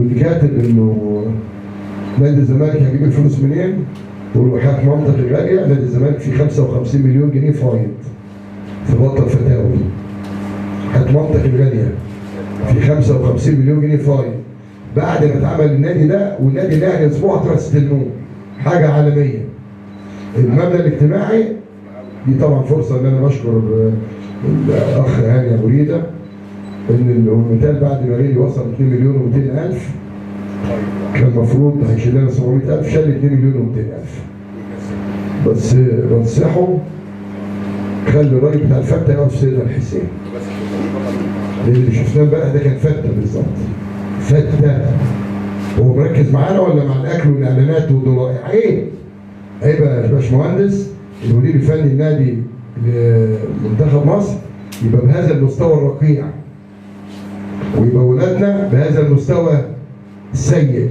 واللي كاتب انه نادي الزمالك هيجيب الفلوس منين؟ وحاجة منطق الغالية، نادي الزمالك فيه 55 مليون جنيه فايض في بطل فتاوي. حاجة منطق الغالية في 55 مليون جنيه فايض بعد ما اتعمل النادي ده، والنادي الاهلي اسبوع تستلموه. حاجة عالمية. المبنى الاجتماعي دي طبعا فرصة ان انا بشكر الاخ هاني ابو ريده ان المثال بعد ما ريدي وصل 2 مليون و200 الف كان المفروض هيشيل لنا 700,000، شال 2 مليون و200 الف. بس بنصحه خلي الراجل بتاع الفته يقف في سيدنا الحسين، لان اللي شفناه امبارح ده كان فته بالظبط. فته. هو مركز معانا ولا مع الاكل والاعلانات والدولار؟ عيب يا باشمهندس المدير الفني النادي لمنتخب مصر يبقى بهذا المستوى الرقيع، ويبقى ولادنا بهذا المستوى السيء.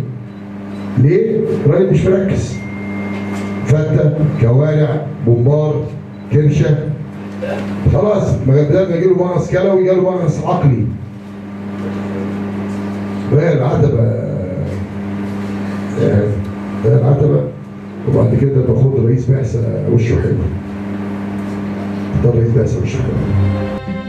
ليه؟ الراجل مش مركز. فتة، كوارع، بومبار، كرشه، خلاص ما بدأنا نجيله مغص كلوي، جاله مغص عقلي. وهي العتبة العتبة، وبعد كده باخد رئيس بعثة وشه حلو. اختار رئيس بعثة وشه حلو.